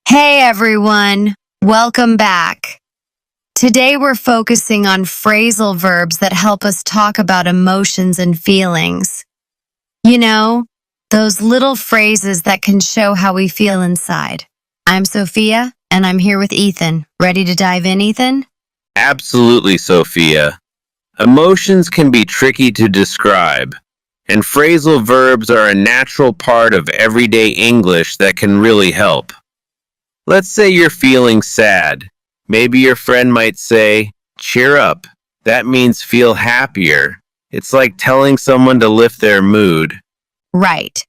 Hey everyone, welcome back. Today we're focusing on phrasal verbs that help us talk about emotions and feelings. You know, those little phrases that can show how we feel inside. I'm Sophia, and I'm here with Ethan. Ready to dive in, Ethan? Absolutely, Sophia. Emotions can be tricky to describe, and phrasal verbs are a natural part of everyday English that can really help. Let's say you're feeling sad. Maybe your friend might say, "Cheer up." That means feel happier. It's like telling someone to lift their mood. Right.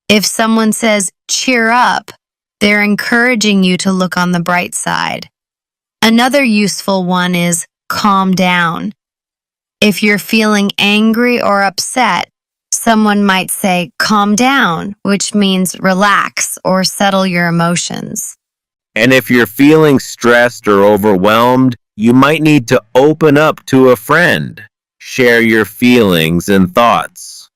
If someone says, cheer up, they're encouraging you to look on the bright side. Another useful one is calm down. If you're feeling angry or upset, someone might say, calm down, which means relax or settle your emotions. And if you're feeling stressed or overwhelmed, you might need to open up to a friend. Share your feelings and thoughts.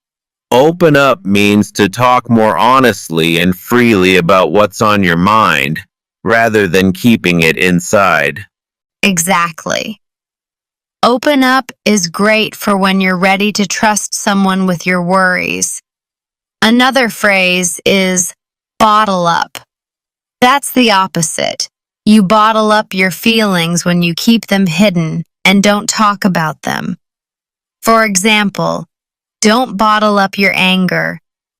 Open up means to talk more honestly and freely about what's on your mind, rather than keeping it inside. Exactly. Open up is great for when you're ready to trust someone with your worries. Another phrase is bottle up. That's the opposite. You bottle up your feelings when you keep them hidden and don't talk about them. For example, don't bottle up your anger.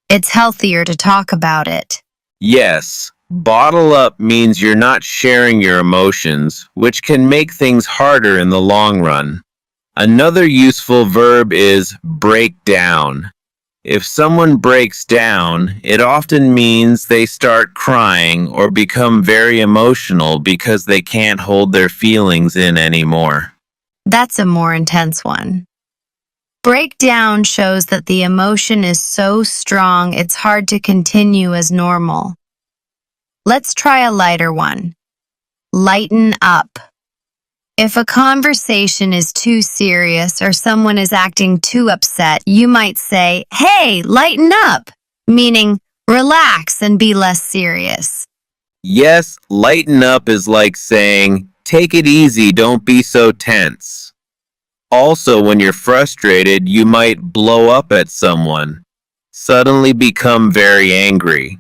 It's healthier to talk about it. Yes, bottle up means you're not sharing your emotions, which can make things harder in the long run. Another useful verb is break down. If someone breaks down, it often means they start crying or become very emotional because they can't hold their feelings in anymore. That's a more intense one. Breakdown shows that the emotion is so strong it's hard to continue as normal. Let's try a lighter one. Lighten up. If a conversation is too serious or someone is acting too upset, you might say, "Hey, lighten up," meaning relax and be less serious. Yes, lighten up is like saying, take it easy, don't be so tense. Also, when you're frustrated, you might blow up at someone. Suddenly become very angry.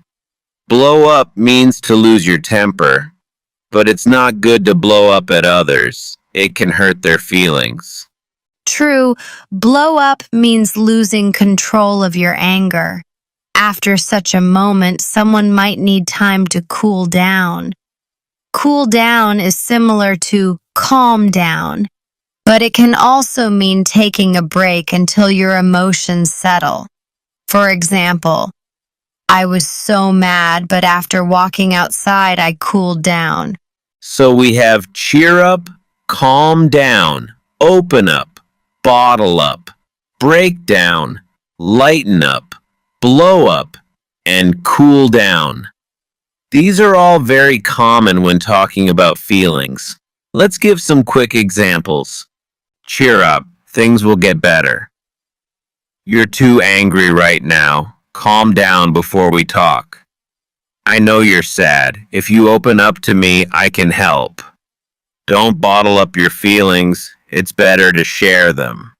Blow up means to lose your temper, but it's not good to blow up at others. It can hurt their feelings. True, blow up means losing control of your anger. After such a moment, someone might need time to cool down. Cool down is similar to calm down, but it can also mean taking a break until your emotions settle. For example, I was so mad, but after walking outside, I cooled down. So we have cheer up, calm down, open up, bottle up, break down, lighten up, blow up, and cool down. These are all very common when talking about feelings. Let's give some quick examples. Cheer up, things will get better. You're too angry right now. Calm down before we talk. I know you're sad. If you open up to me, I can help. Don't bottle up your feelings. It's better to share them.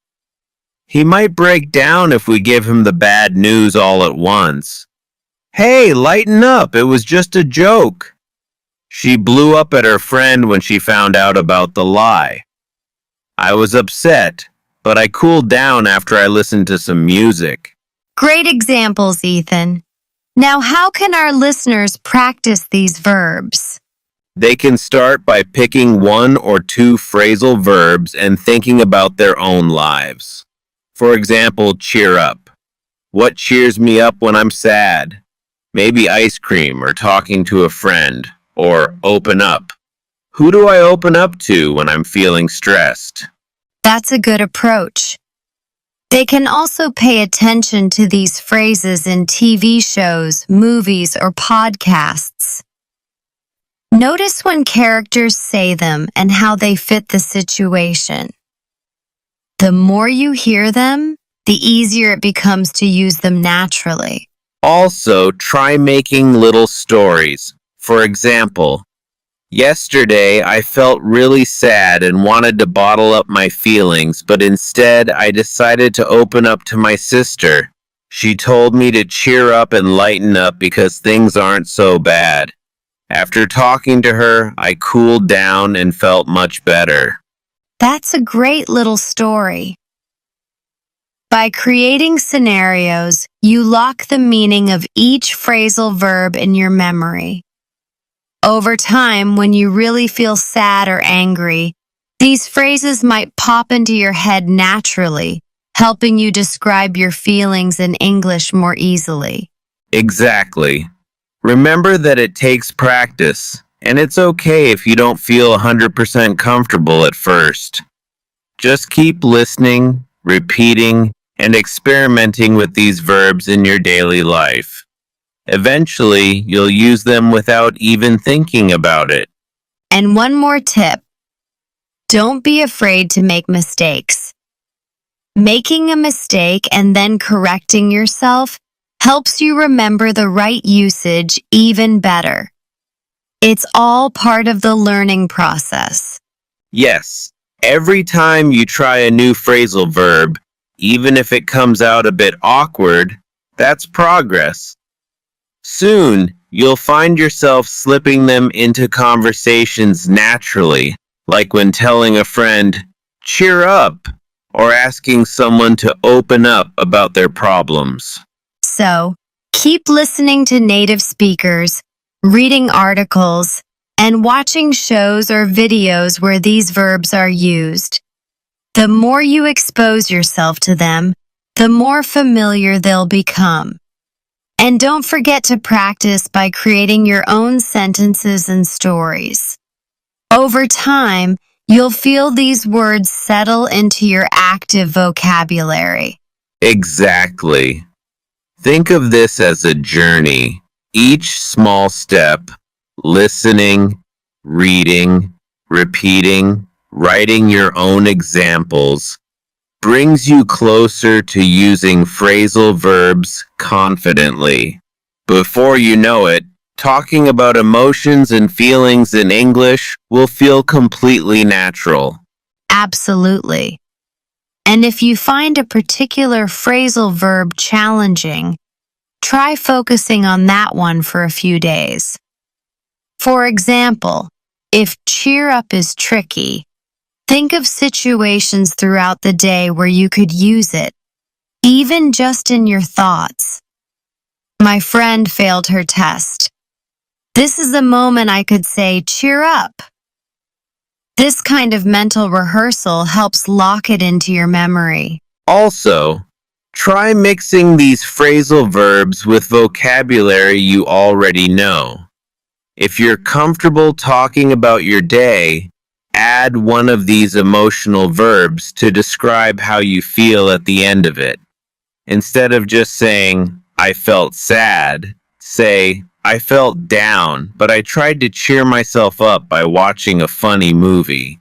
He might break down if we give him the bad news all at once. Hey, lighten up. It was just a joke. She blew up at her friend when she found out about the lie. I was upset, but I cooled down after I listened to some music. Great examples, Ethan. Now, how can our listeners practice these verbs? They can start by picking one or two phrasal verbs and thinking about their own lives. For example, cheer up. What cheers me up when I'm sad? Maybe ice cream or talking to a friend. Or open up. Who do I open up to when I'm feeling stressed? That's a good approach. They can also pay attention to these phrases in TV shows, movies, or podcasts. Notice when characters say them and how they fit the situation. The more you hear them, the easier it becomes to use them naturally. Also, try making little stories. For example, yesterday I felt really sad and wanted to bottle up my feelings, but instead I decided to open up to my sister. She told me to cheer up and lighten up because things aren't so bad. After talking to her, I cooled down and felt much better. That's a great little story. By creating scenarios, you lock the meaning of each phrasal verb in your memory. Over time, when you really feel sad or angry, these phrases might pop into your head naturally, helping you describe your feelings in English more easily. Exactly. Remember that it takes practice, and it's okay if you don't feel 100% comfortable at first. Just keep listening, repeating, and experimenting with these verbs in your daily life. Eventually, you'll use them without even thinking about it. And one more tip. Don't be afraid to make mistakes. Making a mistake and then correcting yourself helps you remember the right usage even better. It's all part of the learning process. Yes, every time you try a new phrasal verb, even if it comes out a bit awkward, that's progress. Soon, you'll find yourself slipping them into conversations naturally, like when telling a friend, "Cheer up," or asking someone to open up about their problems. So, keep listening to native speakers, reading articles, and watching shows or videos where these verbs are used. The more you expose yourself to them, the more familiar they'll become. And don't forget to practice by creating your own sentences and stories. Over time, you'll feel these words settle into your active vocabulary. Exactly. Think of this as a journey. Each small step, listening, reading, repeating, writing your own examples, brings you closer to using phrasal verbs confidently. Before you know it, talking about emotions and feelings in English will feel completely natural. Absolutely. And if you find a particular phrasal verb challenging, try focusing on that one for a few days. For example, if cheer up is tricky, think of situations throughout the day where you could use it, even just in your thoughts. My friend failed her test. This is the moment I could say, cheer up. This kind of mental rehearsal helps lock it into your memory. Also, try mixing these phrasal verbs with vocabulary you already know. If you're comfortable talking about your day, add one of these emotional verbs to describe how you feel at the end of it. Instead of just saying, "I felt sad," say, "I felt down, but I tried to cheer myself up by watching a funny movie."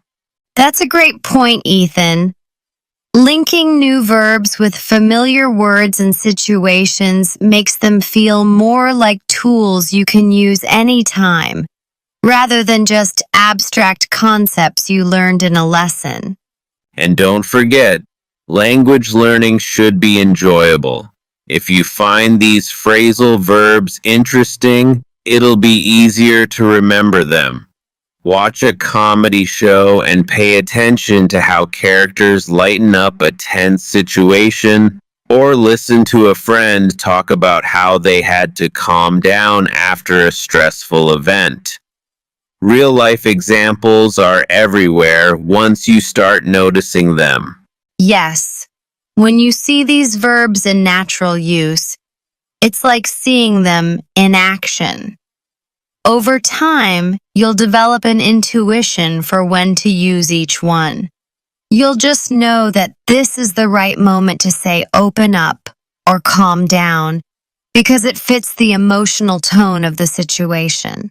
That's a great point, Ethan. Linking new verbs with familiar words and situations makes them feel more like tools you can use anytime, rather than just abstract concepts you learned in a lesson. And don't forget, language learning should be enjoyable. If you find these phrasal verbs interesting, it'll be easier to remember them. Watch a comedy show and pay attention to how characters lighten up a tense situation, or listen to a friend talk about how they had to calm down after a stressful event. Real-life examples are everywhere once you start noticing them. Yes, when you see these verbs in natural use, it's like seeing them in action. Over time, you'll develop an intuition for when to use each one. You'll just know that this is the right moment to say open up or calm down because it fits the emotional tone of the situation.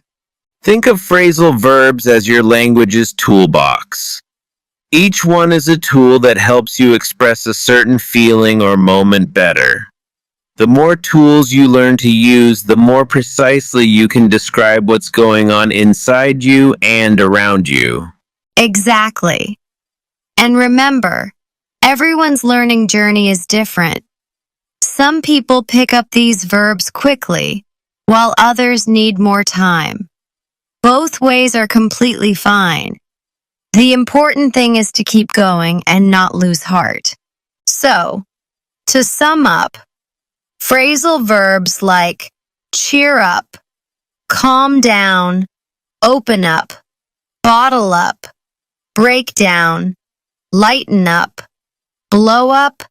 Think of phrasal verbs as your language's toolbox. Each one is a tool that helps you express a certain feeling or moment better. The more tools you learn to use, the more precisely you can describe what's going on inside you and around you. Exactly. And remember, everyone's learning journey is different. Some people pick up these verbs quickly, while others need more time. Both ways are completely fine. The important thing is to keep going and not lose heart. So, to sum up, phrasal verbs like cheer up, calm down, open up, bottle up, break down, lighten up, blow up,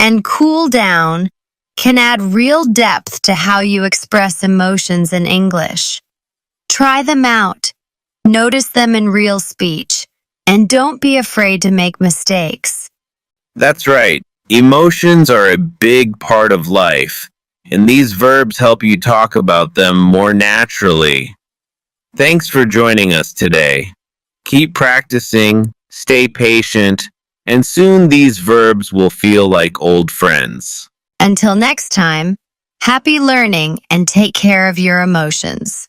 and cool down can add real depth to how you express emotions in English. Try them out, notice them in real speech, and don't be afraid to make mistakes. That's right. Emotions are a big part of life, and these verbs help you talk about them more naturally. Thanks for joining us today. Keep practicing, stay patient, and soon these verbs will feel like old friends. Until next time, happy learning and take care of your emotions.